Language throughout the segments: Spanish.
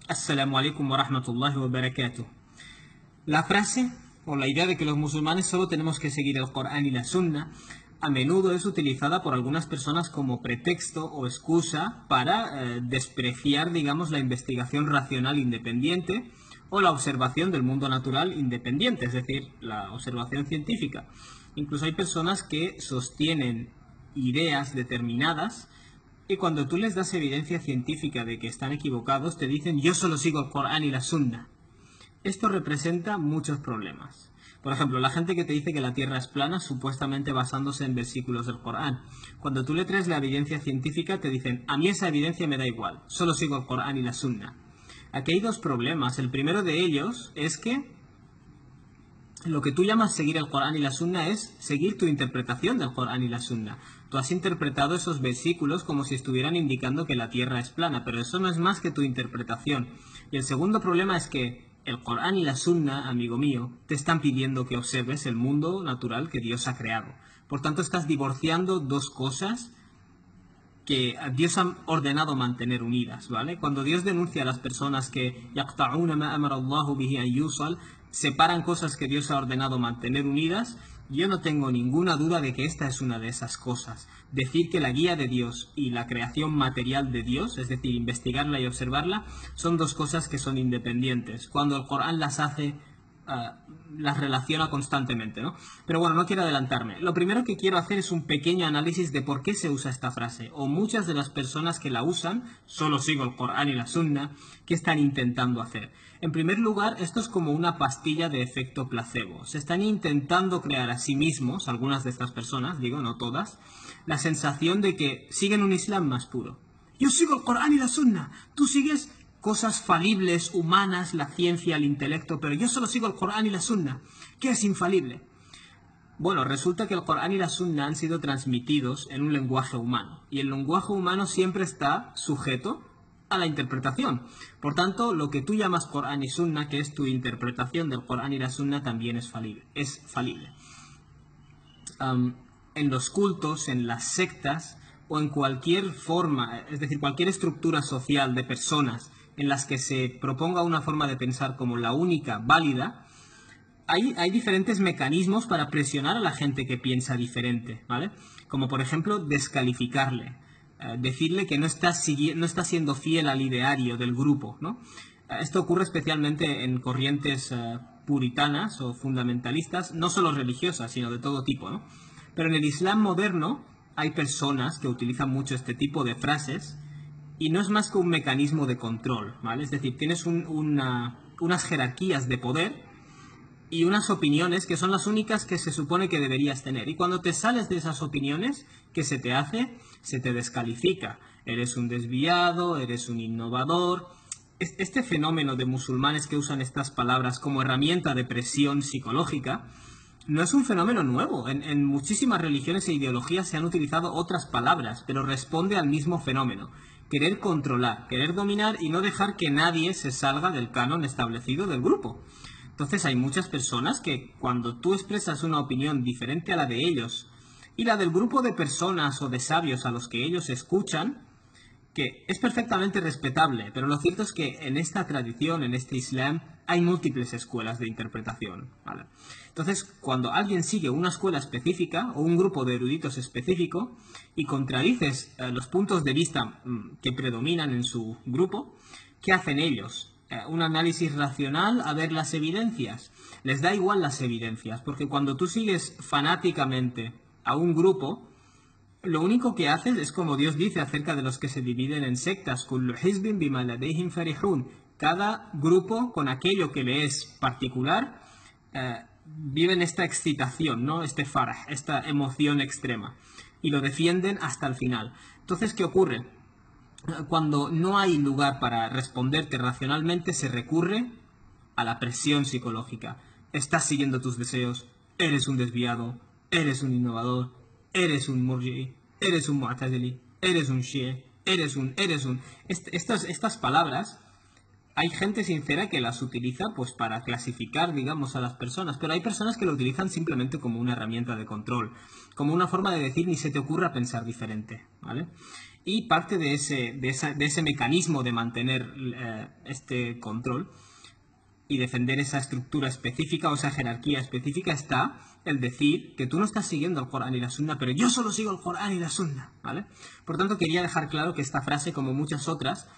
Assalamu alaikum wa rahmatullahi wa barakatuh. La frase o la idea de que los musulmanes solo tenemos que seguir el Corán y la Sunna a menudo es utilizada por algunas personas como pretexto o excusa para despreciar, digamos, la investigación racional independiente o la observación del mundo natural independiente, es decir, la observación científica. Incluso hay personas que sostienen ideas determinadas y cuando tú les das evidencia científica de que están equivocados, te dicen yo solo sigo el Corán y la Sunna. Esto representa muchos problemas. Por ejemplo, la gente que te dice que la Tierra es plana, supuestamente basándose en versículos del Corán. Cuando tú le traes la evidencia científica, te dicen, a mí esa evidencia me da igual, solo sigo el Corán y la Sunna. Aquí hay dos problemas. El primero de ellos es que lo que tú llamas seguir el Corán y la Sunna es seguir tu interpretación del Corán y la Sunna. Tú has interpretado esos versículos como si estuvieran indicando que la Tierra es plana, pero eso no es más que tu interpretación. Y el segundo problema es que el Corán y la Sunna, amigo mío, te están pidiendo que observes el mundo natural que Dios ha creado. Por tanto, estás divorciando dos cosas que Dios ha ordenado mantener unidas, ¿vale? Cuando Dios denuncia a las personas que يَقْطَعُونَ مَا أَمَرَ اللَّهُ بِهِ أَن يُوصَلْ, separan cosas que Dios ha ordenado mantener unidas, yo no tengo ninguna duda de que esta es una de esas cosas. Decir que la guía de Dios y la creación material de Dios, es decir, investigarla y observarla, son dos cosas que son independientes. Cuando el Corán las hace, las relaciona constantemente, ¿no? Pero bueno, no quiero adelantarme. Lo primero que quiero hacer es un pequeño análisis de por qué se usa esta frase, o muchas de las personas que la usan, solo sigo el Corán y la Sunna, ¿qué están intentando hacer? En primer lugar, esto es como una pastilla de efecto placebo. Se están intentando crear a sí mismos, algunas de estas personas, digo, no todas, la sensación de que siguen un Islam más puro. Yo sigo el Corán y la Sunna, tú sigues cosas falibles, humanas, la ciencia, el intelecto, pero yo solo sigo el Corán y la Sunna. ¿Qué es infalible? Bueno, resulta que el Corán y la Sunna han sido transmitidos en un lenguaje humano, y el lenguaje humano siempre está sujeto a la interpretación. Por tanto, lo que tú llamas Corán y Sunna, que es tu interpretación del Corán y la Sunna, también es falible. En los cultos, en las sectas, o en cualquier forma, es decir, cualquier estructura social de personas en las que se proponga una forma de pensar como la única válida, hay diferentes mecanismos para presionar a la gente que piensa diferente, ¿vale? Como por ejemplo descalificarle, decirle que no está siendo fiel al ideario del grupo, ¿no? Esto ocurre especialmente en corrientes puritanas o fundamentalistas, no solo religiosas, sino de todo tipo, ¿no? Pero en el Islam moderno hay personas que utilizan mucho este tipo de frases y no es más que un mecanismo de control, ¿vale? Es decir, tienes unas jerarquías de poder y unas opiniones que son las únicas que se supone que deberías tener. Y cuando te sales de esas opiniones, ¿qué se te hace? Se te descalifica. Eres un desviado, eres un innovador. Este fenómeno de musulmanes que usan estas palabras como herramienta de presión psicológica no es un fenómeno nuevo. En muchísimas religiones e ideologías se han utilizado otras palabras, pero responde al mismo fenómeno. Querer controlar, querer dominar y no dejar que nadie se salga del canon establecido del grupo. Entonces hay muchas personas que cuando tú expresas una opinión diferente a la de ellos y la del grupo de personas o de sabios a los que ellos escuchan, que es perfectamente respetable, pero lo cierto es que en esta tradición, en este Islam, hay múltiples escuelas de interpretación, ¿vale? Entonces, cuando alguien sigue una escuela específica o un grupo de eruditos específico y contradices los puntos de vista que predominan en su grupo, ¿qué hacen ellos? Un análisis racional a ver las evidencias. Les da igual las evidencias, porque cuando tú sigues fanáticamente a un grupo, lo único que haces es como Dios dice acerca de los que se dividen en sectas, kullu hizbin bima ladayhim farihun. Cada grupo con aquello que le es particular viven esta excitación, ¿no? Este farah, esta emoción extrema, y lo defienden hasta el final. Entonces, ¿qué ocurre? Cuando no hay lugar para responderte racionalmente, se recurre a la presión psicológica. Estás siguiendo tus deseos, eres un desviado, eres un innovador, eres un murji'i, eres un mu'tazili, eres un shi'i, eres un... Estas palabras Hay gente sincera que las utiliza pues para clasificar, digamos, a las personas, pero hay personas que lo utilizan simplemente como una herramienta de control, como una forma de decir ni se te ocurra pensar diferente, ¿vale? Y parte de ese mecanismo de mantener este control y defender esa estructura específica o esa jerarquía específica está el decir que tú no estás siguiendo el Corán y la Sunna, pero yo solo sigo el Corán y la Sunna, ¿vale? Por tanto, quería dejar claro que esta frase, como muchas otras,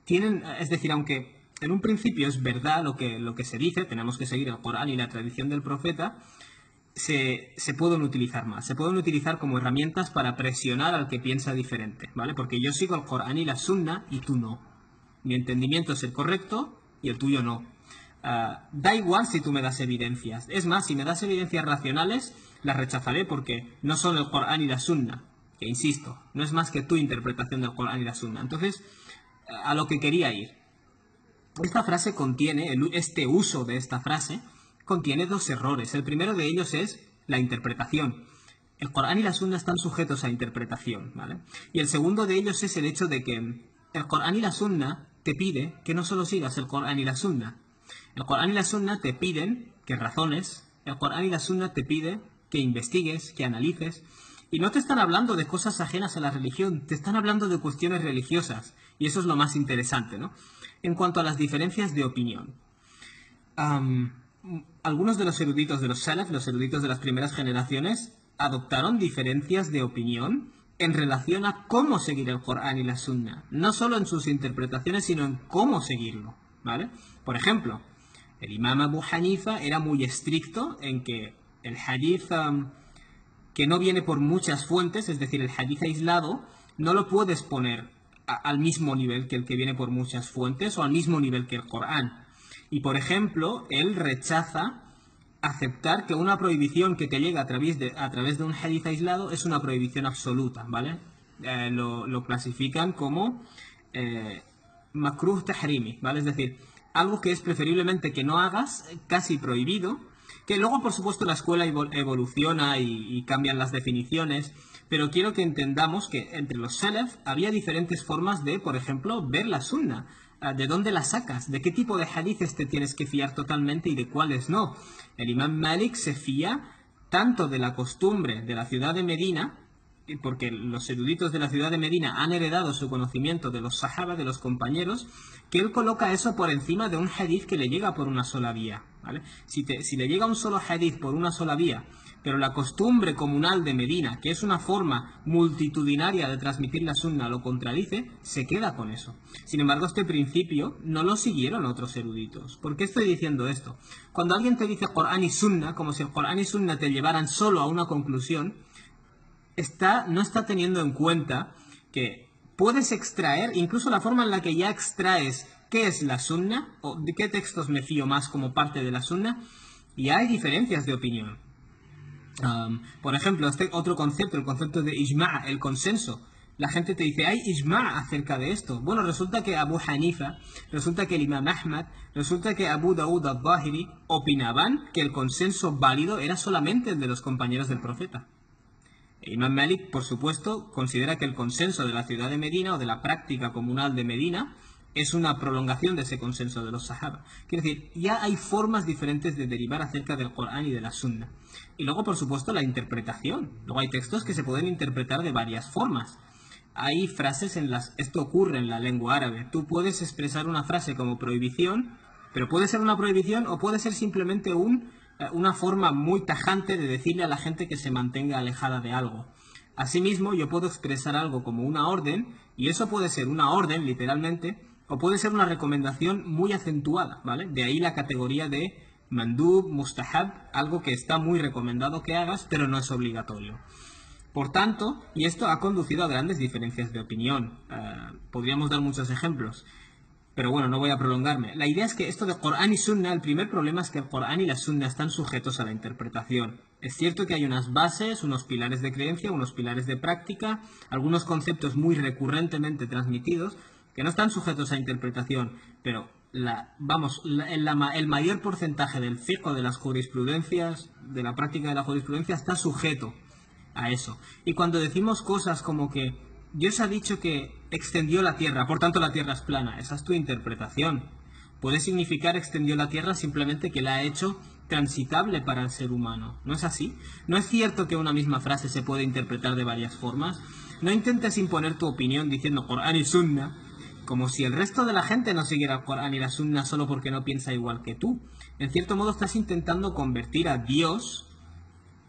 tienen, es decir, aunque en un principio es verdad lo que se dice, tenemos que seguir el Corán y la tradición del profeta, se pueden utilizar más. Se pueden utilizar como herramientas para presionar al que piensa diferente, ¿vale? Porque yo sigo el Corán y la Sunna y tú no. Mi entendimiento es el correcto y el tuyo no. Da igual si tú me das evidencias. Es más, si me das evidencias racionales, las rechazaré porque no son el Corán y la Sunna. Que insisto, no es más que tu interpretación del Corán y la Sunna. Entonces, a lo que quería ir. Esta frase contiene, este uso de esta frase, contiene dos errores. El primero de ellos es la interpretación. El Corán y la Sunna están sujetos a interpretación, ¿vale? Y el segundo de ellos es el hecho de que el Corán y la Sunna te pide que no solo sigas el Corán y la Sunna. El Corán y la Sunna te piden que razones, el Corán y la Sunna te pide que investigues, que analices, y no te están hablando de cosas ajenas a la religión, te están hablando de cuestiones religiosas, y eso es lo más interesante, ¿no? En cuanto a las diferencias de opinión, algunos de los eruditos de los Salaf, los eruditos de las primeras generaciones, adoptaron diferencias de opinión en relación a cómo seguir el Corán y la Sunna, no solo en sus interpretaciones, sino en cómo seguirlo, ¿vale? Por ejemplo, el imam Abu Hanifa era muy estricto en que el hadith que no viene por muchas fuentes, es decir, el hadith aislado, no lo puedes poner al mismo nivel que el que viene por muchas fuentes o al mismo nivel que el Corán. Y, por ejemplo, él rechaza aceptar que una prohibición que te llega a través de un hadith aislado es una prohibición absoluta, ¿vale? Lo clasifican como makruh tahrimi, ¿vale? Es decir, algo que es preferiblemente que no hagas, casi prohibido, que luego, por supuesto, la escuela evoluciona y cambian las definiciones, pero quiero que entendamos que entre los salaf había diferentes formas de, por ejemplo, ver la sunna. ¿De dónde la sacas? ¿De qué tipo de hadices te tienes que fiar totalmente y de cuáles no? El imam Malik se fía tanto de la costumbre de la ciudad de Medina, porque los eruditos de la ciudad de Medina han heredado su conocimiento de los sahaba, de los compañeros, que él coloca eso por encima de un hadith que le llega por una sola vía, ¿vale? Si le llega un solo hadith por una sola vía, pero la costumbre comunal de Medina, que es una forma multitudinaria de transmitir la sunna, lo contradice, se queda con eso. Sin embargo, este principio no lo siguieron otros eruditos. ¿Por qué estoy diciendo esto? Cuando alguien te dice Corán y Sunna, como si el Corán y Sunna te llevaran solo a una conclusión, no está teniendo en cuenta que puedes extraer, incluso la forma en la que ya extraes qué es la sunna, o de qué textos me fío más como parte de la sunna, y hay diferencias de opinión. Por ejemplo, este otro concepto, el concepto de ijma', el consenso. La gente te dice, hay ijma' acerca de esto. Bueno, resulta que Abu Hanifa, resulta que el imam Ahmad, resulta que Abu Dawud al-Zahiri opinaban que el consenso válido era solamente el de los compañeros del profeta. Imam Malik, por supuesto, considera que el consenso de la ciudad de Medina o de la práctica comunal de Medina es una prolongación de ese consenso de los sahaba. Quiere decir, ya hay formas diferentes de derivar acerca del Corán y de la Sunna. Y luego, por supuesto, la interpretación. Luego hay textos que se pueden interpretar de varias formas. Hay frases en las... Esto ocurre en la lengua árabe. Tú puedes expresar una frase como prohibición, pero puede ser una prohibición o puede ser simplemente una forma muy tajante de decirle a la gente que se mantenga alejada de algo. Asimismo, yo puedo expresar algo como una orden, y eso puede ser una orden, literalmente, o puede ser una recomendación muy acentuada, ¿vale? De ahí la categoría de mandub, mustahab, algo que está muy recomendado que hagas, pero no es obligatorio. Por tanto, y esto ha conducido a grandes diferencias de opinión. Podríamos dar muchos ejemplos. Pero bueno, no voy a prolongarme. La idea es que esto de Corán y Sunna, el primer problema es que el Corán y la Sunna están sujetos a la interpretación. Es cierto que hay unas bases, unos pilares de creencia, unos pilares de práctica, algunos conceptos muy recurrentemente transmitidos que no están sujetos a interpretación, pero el mayor porcentaje del fiqh de las jurisprudencias, de la práctica de la jurisprudencia, está sujeto a eso. Y cuando decimos cosas como que Dios ha dicho que extendió la tierra, por tanto la tierra es plana, esa es tu interpretación. Puede significar extendió la tierra simplemente que la ha hecho transitable para el ser humano. ¿No es así? ¿No es cierto que una misma frase se puede interpretar de varias formas? No intentes imponer tu opinión diciendo Corán y Sunna, como si el resto de la gente no siguiera el Corán y la Sunna solo porque no piensa igual que tú. En cierto modo estás intentando convertir a Dios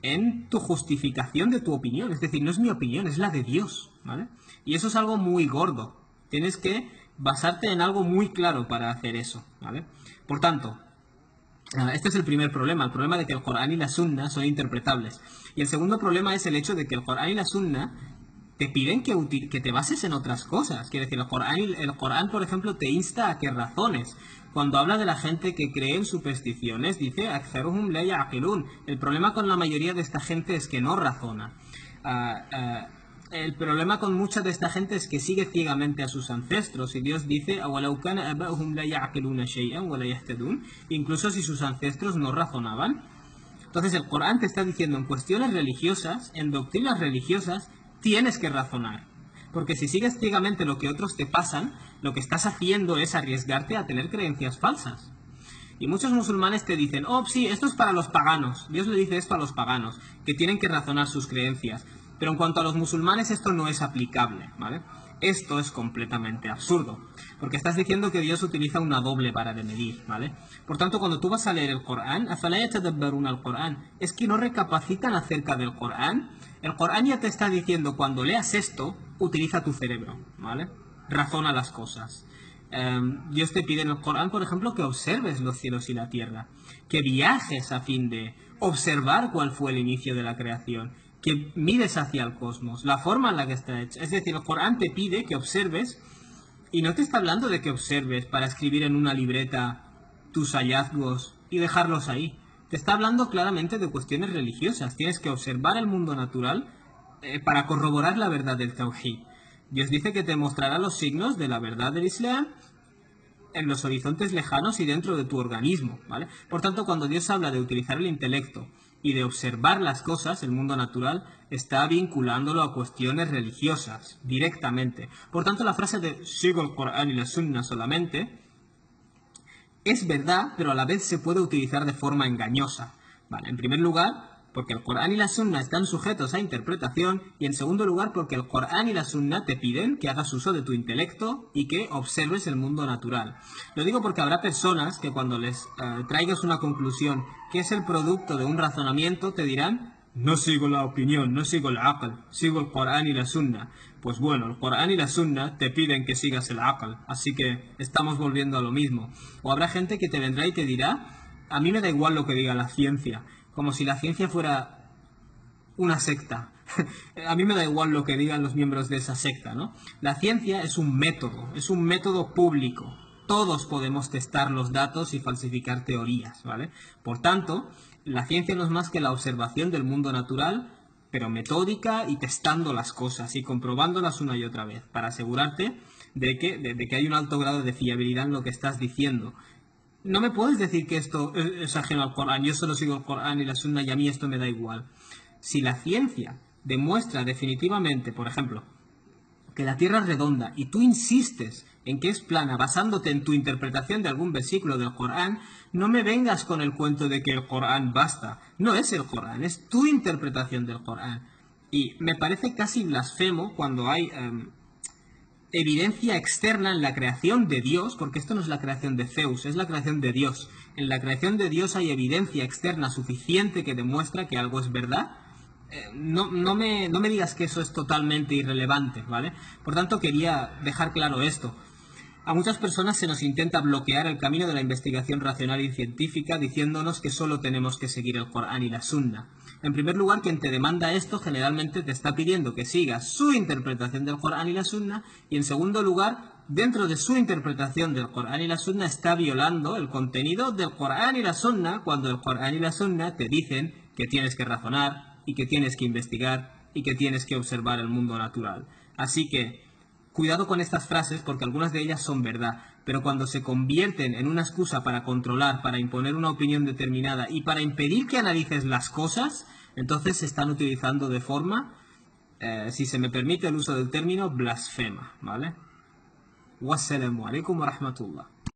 en tu justificación de tu opinión. Es decir, no es mi opinión, es la de Dios, ¿vale? Y eso es algo muy gordo. Tienes que basarte en algo muy claro para hacer eso, ¿vale? Por tanto, este es el primer problema, el problema de que el Corán y la Sunna son interpretables. Y el segundo problema es el hecho de que el Corán y la Sunna te piden que te bases en otras cosas. Quiere decir, el Corán, por ejemplo, te insta a que razones. Cuando habla de la gente que cree en supersticiones, dice "Aktharuhum la ya'qilun". El problema con la mayoría de esta gente es que no razona. El problema con mucha de esta gente es que sigue ciegamente a sus ancestros. Y Dios dice "Awalau kana aba'uhum la ya'qiluna shay'an wa la yahtadun", incluso si sus ancestros no razonaban. Entonces el Corán te está diciendo en cuestiones religiosas, en doctrinas religiosas, tienes que razonar. Porque si sigues ciegamente lo que otros te pasan, lo que estás haciendo es arriesgarte a tener creencias falsas. Y muchos musulmanes te dicen, oh, sí, esto es para los paganos. Dios le dice esto a los paganos, que tienen que razonar sus creencias. Pero en cuanto a los musulmanes, esto no es aplicable, ¿vale? Esto es completamente absurdo, porque estás diciendo que Dios utiliza una doble vara de medir, ¿vale? Por tanto, cuando tú vas a leer el Corán, أَفَلَا يَتَدَبَّرُونَ الْقُرْآنَ, es que no recapacitan acerca del Corán. El Corán ya te está diciendo, cuando leas esto, utiliza tu cerebro, ¿vale? Razona las cosas. Dios te pide en el Corán, por ejemplo, que observes los cielos y la tierra, que viajes a fin de observar cuál fue el inicio de la creación, que mires hacia el cosmos, la forma en la que está hecho. Es decir, el Corán te pide que observes, y no te está hablando de que observes para escribir en una libreta tus hallazgos y dejarlos ahí. Te está hablando claramente de cuestiones religiosas. Tienes que observar el mundo natural para corroborar la verdad del Tawhid. Dios dice que te mostrará los signos de la verdad del Islam en los horizontes lejanos y dentro de tu organismo, ¿vale? Por tanto, cuando Dios habla de utilizar el intelecto y de observar las cosas, el mundo natural, está vinculándolo a cuestiones religiosas, directamente. Por tanto, la frase de sigo el Corán y la Sunna solamente es verdad, pero a la vez se puede utilizar de forma engañosa, ¿vale? En primer lugar, porque el Corán y la Sunna están sujetos a interpretación, y en segundo lugar porque el Corán y la Sunna te piden que hagas uso de tu intelecto y que observes el mundo natural. Lo digo porque habrá personas que cuando les traigas una conclusión que es el producto de un razonamiento te dirán no sigo la opinión, no sigo el aql, sigo el Corán y la Sunna. Pues bueno, el Corán y la Sunna te piden que sigas el aql, así que estamos volviendo a lo mismo. O habrá gente que te vendrá y te dirá a mí me da igual lo que diga la ciencia, como si la ciencia fuera una secta. A mí me da igual lo que digan los miembros de esa secta, ¿no? La ciencia es un método público. Todos podemos testar los datos y falsificar teorías, ¿vale? Por tanto, la ciencia no es más que la observación del mundo natural, pero metódica y testando las cosas y comprobándolas una y otra vez, para asegurarte de que hay un alto grado de fiabilidad en lo que estás diciendo. No me puedes decir que esto es ajeno al Corán, yo solo sigo el Corán y la Sunna y a mí esto me da igual. Si la ciencia demuestra definitivamente, por ejemplo, que la Tierra es redonda y tú insistes en que es plana basándote en tu interpretación de algún versículo del Corán, no me vengas con el cuento de que el Corán basta. No es el Corán, es tu interpretación del Corán. Y me parece casi blasfemo cuando hay evidencia externa en la creación de Dios, porque esto no es la creación de Zeus, es la creación de Dios. En la creación de Dios hay evidencia externa suficiente que demuestra que algo es verdad. No me digas que eso es totalmente irrelevante, ¿vale? Por tanto, quería dejar claro esto. A muchas personas se nos intenta bloquear el camino de la investigación racional y científica diciéndonos que solo tenemos que seguir el Corán y la Sunna. En primer lugar, quien te demanda esto generalmente te está pidiendo que sigas su interpretación del Corán y la Sunna, y en segundo lugar, dentro de su interpretación del Corán y la Sunna está violando el contenido del Corán y la Sunna cuando el Corán y la Sunna te dicen que tienes que razonar y que tienes que investigar y que tienes que observar el mundo natural. Así que cuidado con estas frases porque algunas de ellas son verdad, pero cuando se convierten en una excusa para controlar, para imponer una opinión determinada y para impedir que analices las cosas, entonces se están utilizando de forma, si se me permite el uso del término, blasfema, ¿vale? Wassalamu alaikum wa rahmatullah.